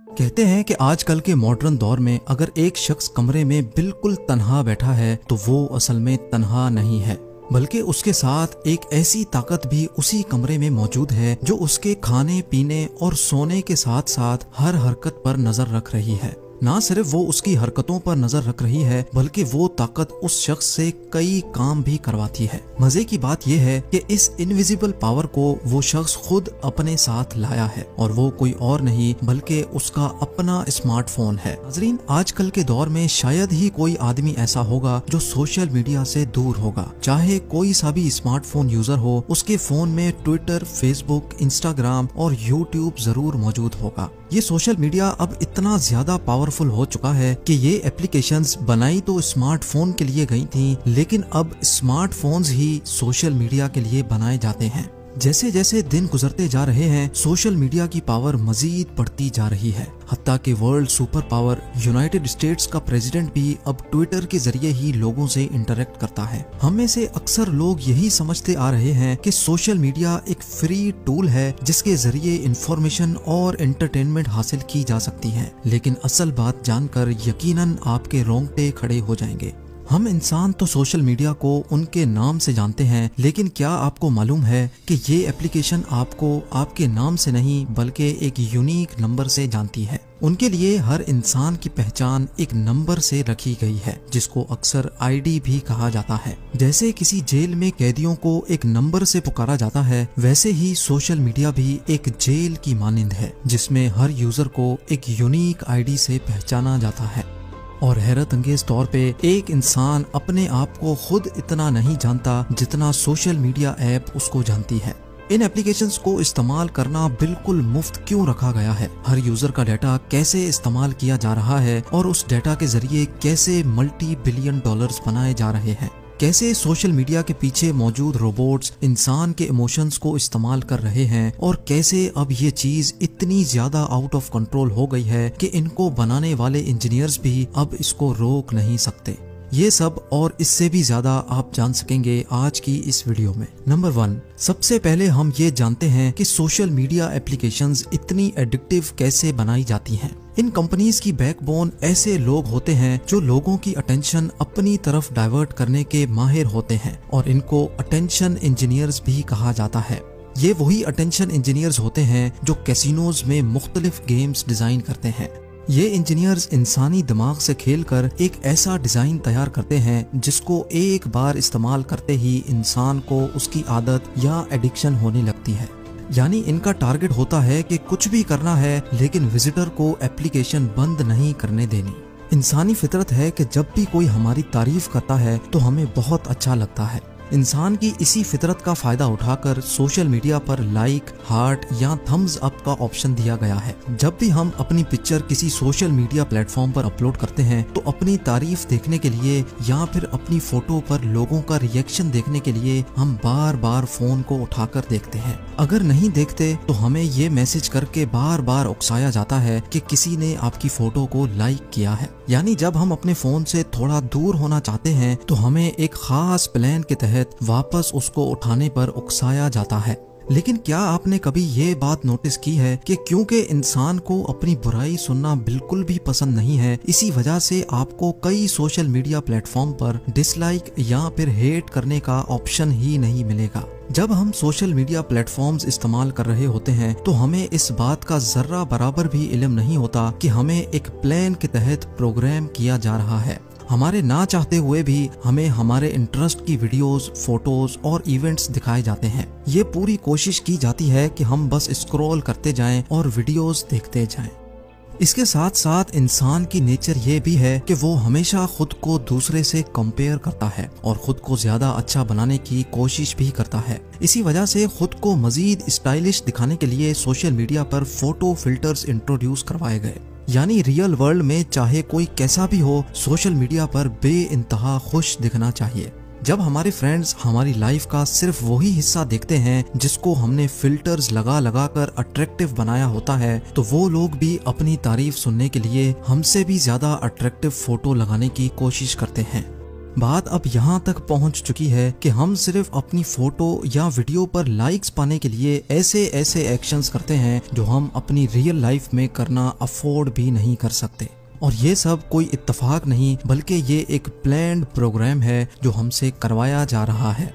कहते हैं कि आजकल के मॉडर्न दौर में अगर एक शख्स कमरे में बिल्कुल तन्हा बैठा है तो वो असल में तन्हा नहीं है, बल्कि उसके साथ एक ऐसी ताकत भी उसी कमरे में मौजूद है जो उसके खाने पीने और सोने के साथ साथ हर हरकत पर नजर रख रही है। ना सिर्फ वो उसकी हरकतों पर नजर रख रही है बल्कि वो ताकत उस शख्स से कई काम भी करवाती है। मजे की बात यह है कि इस इनविजिबल पावर को वो शख्स खुद अपने साथ लाया है और वो कोई और नहीं बल्कि उसका अपना स्मार्टफोन है। नाज़रीन, आजकल के दौर में शायद ही कोई आदमी ऐसा होगा जो सोशल मीडिया से दूर होगा। चाहे कोई सा भी स्मार्टफोन यूजर हो, उसके फोन में ट्विटर, फेसबुक, इंस्टाग्राम और यूट्यूब जरूर मौजूद होगा। ये सोशल मीडिया अब इतना ज्यादा पावरफुल हो चुका है कि ये एप्लीकेशंस बनाई तो स्मार्टफोन के लिए गई थी, लेकिन अब स्मार्टफोन्स ही सोशल मीडिया के लिए बनाए जाते हैं। जैसे जैसे दिन गुजरते जा रहे हैं, सोशल मीडिया की पावर मजीद बढ़ती जा रही है। हत्ता कि world super power United states का प्रेसिडेंट भी अब ट्विटर के जरिए ही लोगों से इंटरेक्ट करता है। हम में से अक्सर लोग यही समझते आ रहे हैं कि सोशल मीडिया एक फ्री टूल है जिसके जरिए इंफॉर्मेशन और एंटरटेनमेंट हासिल की जा सकती है, लेकिन असल बात जानकर यकीनन आपके रोंगटे खड़े हो जाएंगे। हम इंसान तो सोशल मीडिया को उनके नाम से जानते हैं, लेकिन क्या आपको मालूम है कि ये एप्लीकेशन आपको आपके नाम से नहीं बल्कि एक यूनिक नंबर से जानती है। उनके लिए हर इंसान की पहचान एक नंबर से रखी गई है जिसको अक्सर आईडी भी कहा जाता है। जैसे किसी जेल में कैदियों को एक नंबर से पुकारा जाता है, वैसे ही सोशल मीडिया भी एक जेल की मानिंद है जिसमें हर यूजर को एक यूनिक आईडी से पहचाना जाता है। और हैरत अंगेज तौर पे एक इंसान अपने आप को खुद इतना नहीं जानता जितना सोशल मीडिया ऐप उसको जानती है। इन एप्लीकेशंस को इस्तेमाल करना बिल्कुल मुफ्त क्यों रखा गया है? हर यूजर का डाटा कैसे इस्तेमाल किया जा रहा है और उस डाटा के जरिए कैसे मल्टी बिलियन डॉलर्स बनाए जा रहे हैं? कैसे सोशल मीडिया के पीछे मौजूद रोबोट्स इंसान के इमोशंस को इस्तेमाल कर रहे हैं और कैसे अब ये चीज इतनी ज्यादा आउट ऑफ कंट्रोल हो गई है कि इनको बनाने वाले इंजीनियर्स भी अब इसको रोक नहीं सकते। ये सब और इससे भी ज्यादा आप जान सकेंगे आज की इस वीडियो में। नंबर 1, सबसे पहले हम ये जानते हैं कि सोशल मीडिया एप्लीकेशंस इतनी एडिक्टिव कैसे बनाई जाती हैं। इन कंपनीज की बैकबोन ऐसे लोग होते हैं जो लोगों की अटेंशन अपनी तरफ डाइवर्ट करने के माहिर होते हैं और इनको अटेंशन इंजीनियर्स भी कहा जाता है। ये वही अटेंशन इंजीनियर्स होते हैं जो कैसीनोज में मुख्तलिफ गेम्स डिजाइन करते हैं। ये इंजीनियर्स इंसानी दिमाग से खेलकर एक ऐसा डिजाइन तैयार करते हैं जिसको एक बार इस्तेमाल करते ही इंसान को उसकी आदत या एडिक्शन होने लगती है। यानी इनका टारगेट होता है कि कुछ भी करना है लेकिन विजिटर को एप्लीकेशन बंद नहीं करने देनी। इंसानी फितरत है कि जब भी कोई हमारी तारीफ करता है तो हमें बहुत अच्छा लगता है। इंसान की इसी फितरत का फायदा उठाकर सोशल मीडिया पर लाइक, हार्ट या थम्स अप का ऑप्शन दिया गया है। जब भी हम अपनी पिक्चर किसी सोशल मीडिया प्लेटफॉर्म पर अपलोड करते हैं तो अपनी तारीफ देखने के लिए या फिर अपनी फोटो पर लोगों का रिएक्शन देखने के लिए हम बार बार फोन को उठाकर देखते हैं। अगर नहीं देखते तो हमें ये मैसेज करके बार बार उकसाया जाता है कि किसी ने आपकी फोटो को लाइक किया है। यानी जब हम अपने फोन से थोड़ा दूर होना चाहते हैं तो हमें एक खास प्लान के तहत वापस उसको उठाने पर उकसाया जाता है। लेकिन क्या आपने कभी ये बात नोटिस की है कि क्योंकि इंसान को अपनी बुराई सुनना बिल्कुल भी पसंद नहीं है, इसी वजह से आपको कई सोशल मीडिया प्लेटफॉर्म पर डिसलाइक या फिर हेट करने का ऑप्शन ही नहीं मिलेगा। जब हम सोशल मीडिया प्लेटफॉर्म्स इस्तेमाल कर रहे होते हैं तो हमें इस बात का जर्रा बराबर भी इल्म नहीं होता कि हमें एक प्लान के तहत प्रोग्राम किया जा रहा है। हमारे ना चाहते हुए भी हमें हमारे इंटरेस्ट की वीडियोस, फोटोज और इवेंट्स दिखाए जाते हैं। ये पूरी कोशिश की जाती है कि हम बस स्क्रॉल करते जाएं और वीडियोस देखते जाएं। इसके साथ साथ इंसान की नेचर ये भी है कि वो हमेशा खुद को दूसरे से कंपेयर करता है और खुद को ज्यादा अच्छा बनाने की कोशिश भी करता है। इसी वजह से खुद को मजीद स्टाइलिश दिखाने के लिए सोशल मीडिया पर फोटो फिल्टर्स इंट्रोड्यूस करवाए गए। यानी रियल वर्ल्ड में चाहे कोई कैसा भी हो, सोशल मीडिया पर बेइंतहा खुश दिखना चाहिए। जब हमारे फ्रेंड्स हमारी लाइफ का सिर्फ वही हिस्सा देखते हैं जिसको हमने फिल्टर्स लगा लगा कर अट्रैक्टिव बनाया होता है, तो वो लोग भी अपनी तारीफ सुनने के लिए हमसे भी ज्यादा अट्रैक्टिव फोटो लगाने की कोशिश करते हैं। बात अब यहाँ तक पहुँच चुकी है कि हम सिर्फ अपनी फोटो या वीडियो पर लाइक्स पाने के लिए ऐसे एक्शंस करते हैं जो हम अपनी रियल लाइफ में करना अफोर्ड भी नहीं कर सकते। और ये सब कोई इत्तेफाक नहीं, बल्कि ये एक प्लान्ड प्रोग्राम है जो हमसे करवाया जा रहा है।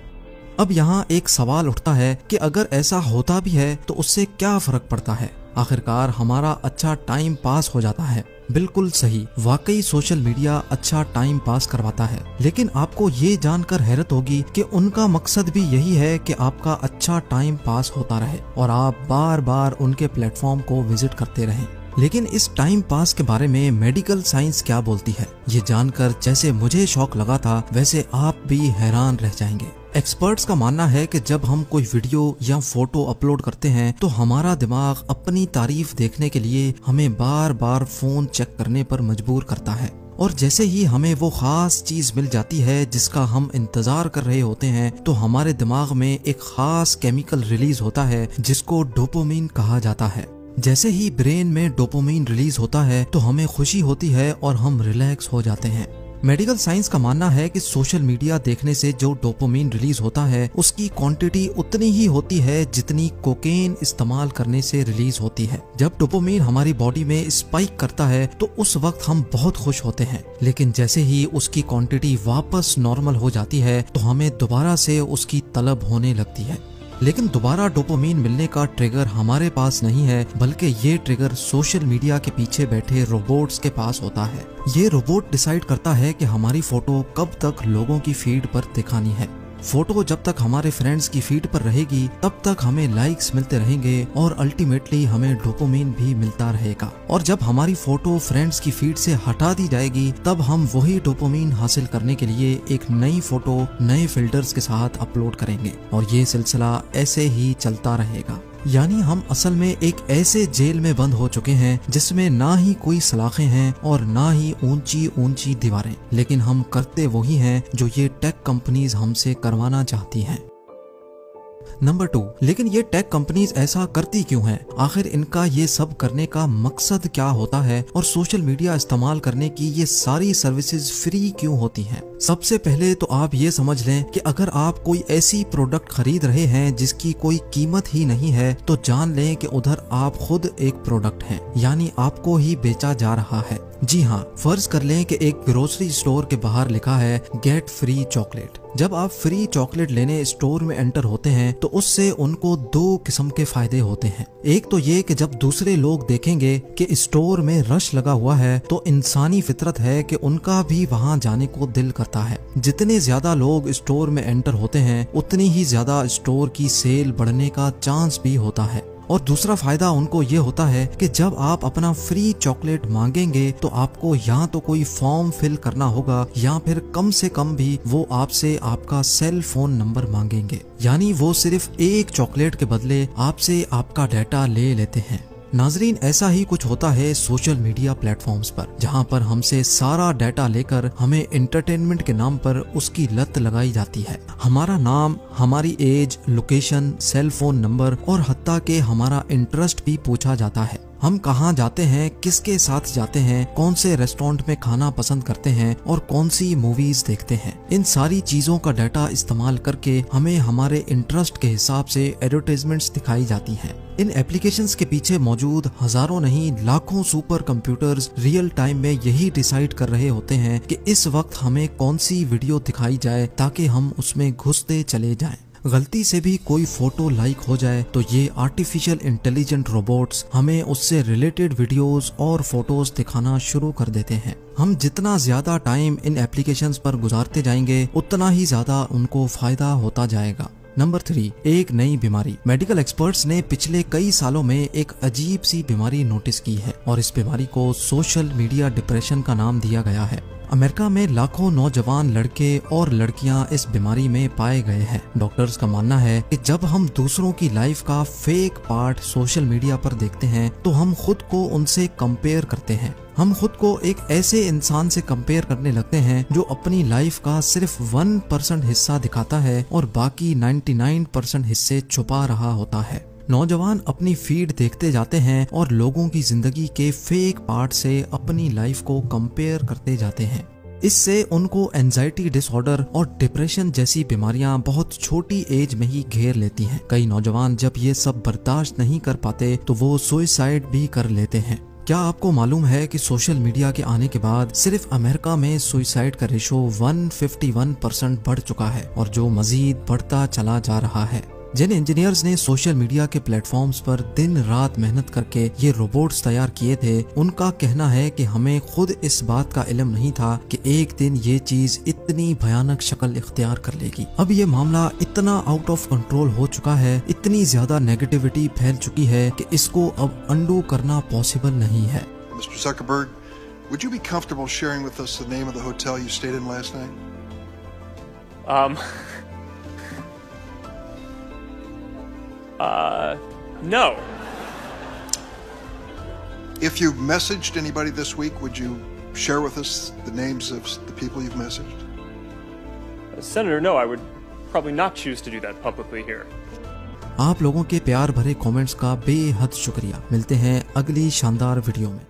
अब यहाँ एक सवाल उठता है कि अगर ऐसा होता भी है तो उससे क्या फर्क पड़ता है? आखिरकार हमारा अच्छा टाइम पास हो जाता है। बिल्कुल सही, वाकई सोशल मीडिया अच्छा टाइम पास करवाता है, लेकिन आपको ये जानकर हैरत होगी कि उनका मकसद भी यही है कि आपका अच्छा टाइम पास होता रहे और आप बार बार उनके प्लेटफॉर्म को विजिट करते रहें। लेकिन इस टाइम पास के बारे में मेडिकल साइंस क्या बोलती है, ये जानकर जैसे मुझे शौक लगा था वैसे आप भी हैरान रह जाएंगे। एक्सपर्ट्स का मानना है कि जब हम कोई वीडियो या फोटो अपलोड करते हैं तो हमारा दिमाग अपनी तारीफ देखने के लिए हमें बार बार फोन चेक करने पर मजबूर करता है। और जैसे ही हमें वो खास चीज मिल जाती है जिसका हम इंतजार कर रहे होते हैं तो हमारे दिमाग में एक खास केमिकल रिलीज होता है जिसको डोपामिन कहा जाता है। जैसे ही ब्रेन में डोपामिन रिलीज होता है तो हमें खुशी होती है और हम रिलैक्स हो जाते हैं। मेडिकल साइंस का मानना है कि सोशल मीडिया देखने से जो डोपामिन रिलीज होता है उसकी क्वांटिटी उतनी ही होती है जितनी कोकेन इस्तेमाल करने से रिलीज होती है। जब डोपामिन हमारी बॉडी में स्पाइक करता है तो उस वक्त हम बहुत खुश होते हैं, लेकिन जैसे ही उसकी क्वांटिटी वापस नॉर्मल हो जाती है तो हमें दोबारा से उसकी तलब होने लगती है। लेकिन दोबारा डोपामिन मिलने का ट्रिगर हमारे पास नहीं है, बल्कि ये ट्रिगर सोशल मीडिया के पीछे बैठे रोबोट्स के पास होता है। ये रोबोट डिसाइड करता है कि हमारी फोटो कब तक लोगों की फीड पर दिखानी है। फोटो जब तक हमारे फ्रेंड्स की फीड पर रहेगी तब तक हमें लाइक्स मिलते रहेंगे और अल्टीमेटली हमें डोपामिन भी मिलता रहेगा। और जब हमारी फोटो फ्रेंड्स की फीड से हटा दी जाएगी तब हम वही डोपामिन हासिल करने के लिए एक नई फोटो नए फिल्टर्स के साथ अपलोड करेंगे और ये सिलसिला ऐसे ही चलता रहेगा। यानी हम असल में एक ऐसे जेल में बंद हो चुके हैं जिसमें ना ही कोई सलाखें हैं और ना ही ऊंची ऊंची दीवारें, लेकिन हम करते वही हैं जो ये टेक कंपनीज हमसे करवाना चाहती हैं। नंबर 2, लेकिन ये टेक कंपनीज ऐसा करती क्यों हैं? आखिर इनका ये सब करने का मकसद क्या होता है और सोशल मीडिया इस्तेमाल करने की ये सारी सर्विसेज फ्री क्यों होती हैं? सबसे पहले तो आप ये समझ लें कि अगर आप कोई ऐसी प्रोडक्ट खरीद रहे हैं जिसकी कोई कीमत ही नहीं है तो जान लें कि उधर आप खुद एक प्रोडक्ट हैं, यानी आपको ही बेचा जा रहा है। जी हाँ, फर्ज कर लें कि एक ग्रोसरी स्टोर के बाहर लिखा है गेट फ्री चॉकलेट। जब आप फ्री चॉकलेट लेने स्टोर में एंटर होते हैं तो उससे उनको 2 किस्म के फायदे होते हैं। एक तो ये कि जब दूसरे लोग देखेंगे कि स्टोर में रश लगा हुआ है तो इंसानी फितरत है कि उनका भी वहां जाने को दिल करता है। जितने ज्यादा लोग स्टोर में एंटर होते हैं उतनी ही ज्यादा स्टोर की सेल बढ़ने का चांस भी होता है। और दूसरा फायदा उनको ये होता है कि जब आप अपना फ्री चॉकलेट मांगेंगे तो आपको या तो कोई फॉर्म फिल करना होगा या फिर कम से कम भी वो आपसे आपका सेल फोन नंबर मांगेंगे, यानी वो सिर्फ एक चॉकलेट के बदले आपसे आपका डाटा ले लेते हैं। नाजरीन, ऐसा ही कुछ होता है सोशल मीडिया प्लेटफॉर्म्स पर, जहां पर हमसे सारा डाटा लेकर हमें एंटरटेनमेंट के नाम पर उसकी लत लगाई जाती है। हमारा नाम, हमारी age, location, cell phone number और हत्ता के हमारा इंटरेस्ट भी पूछा जाता है। हम कहाँ जाते हैं, किसके साथ जाते हैं, कौन से रेस्टोरेंट में खाना पसंद करते हैं और कौन सी मूवीज देखते हैं, इन सारी चीजों का डाटा इस्तेमाल करके हमें हमारे इंटरेस्ट के हिसाब से एडवर्टाइजमेंट्स दिखाई जाती हैं। इन एप्लीकेशंस के पीछे मौजूद हजारों नहीं लाखों सुपर कंप्यूटर्स रियल टाइम में यही डिसाइड कर रहे होते हैं कि इस वक्त हमें कौन सी वीडियो दिखाई जाए ताकि हम उसमें घुसते चले जाएं। गलती से भी कोई फोटो लाइक हो जाए तो ये आर्टिफिशियल इंटेलिजेंट रोबोट्स हमें उससे रिलेटेड वीडियोस और फोटोज दिखाना शुरू कर देते हैं। हम जितना ज्यादा टाइम इन एप्लीकेशंस पर गुजारते जाएंगे उतना ही ज्यादा उनको फायदा होता जाएगा। नंबर 3, एक नई बीमारी। मेडिकल एक्सपर्ट्स ने पिछले कई सालों में एक अजीब सी बीमारी नोटिस की है और इस बीमारी को सोशल मीडिया डिप्रेशन का नाम दिया गया है। अमेरिका में लाखों नौजवान लड़के और लड़कियां इस बीमारी में पाए गए हैं। डॉक्टर्स का मानना है कि जब हम दूसरों की लाइफ का फेक पार्ट सोशल मीडिया पर देखते हैं तो हम खुद को उनसे कंपेयर करते हैं। हम खुद को एक ऐसे इंसान से कंपेयर करने लगते हैं जो अपनी लाइफ का सिर्फ 1% हिस्सा दिखाता है और बाकी 99% हिस्से छुपा रहा होता है। नौजवान अपनी फीड देखते जाते हैं और लोगों की जिंदगी के फेक पार्ट से अपनी लाइफ को कंपेयर करते जाते हैं। इससे उनको एंजाइटी डिसऑर्डर और डिप्रेशन जैसी बीमारियां बहुत छोटी एज में ही घेर लेती हैं। कई नौजवान जब ये सब बर्दाश्त नहीं कर पाते तो वो सुसाइड भी कर लेते हैं। क्या आपको मालूम है कि सोशल मीडिया के आने के बाद सिर्फ अमेरिका में सुसाइड का रेशो 151% बढ़ चुका है और जो मजीद बढ़ता चला जा रहा है। जिन इंजीनियर्स ने सोशल मीडिया के प्लेटफॉर्म्स पर दिन रात मेहनत करके ये रोबोट्स तैयार किए थे, उनका कहना है कि हमें खुद इस बात का इल्म नहीं था कि एक दिन ये चीज इतनी भयानक शक्ल इख्तियार कर लेगी। अब ये मामला इतना आउट ऑफ कंट्रोल हो चुका है, इतनी ज्यादा नेगेटिविटी फैल चुकी है कि इसको अब अंडू करना पॉसिबल नहीं है। Mr. Zuckerberg, would you be comfortable sharing with us the name of the hotel you stayed in last night? No. If you've messaged anybody this week, would you share with us the names of the people you've messaged? Senator, no, I would probably not choose to do that publicly here. आप लोगों के प्यार भरे comments का बेहद शुक्रिया। मिलते हैं अगली शानदार वीडियो में।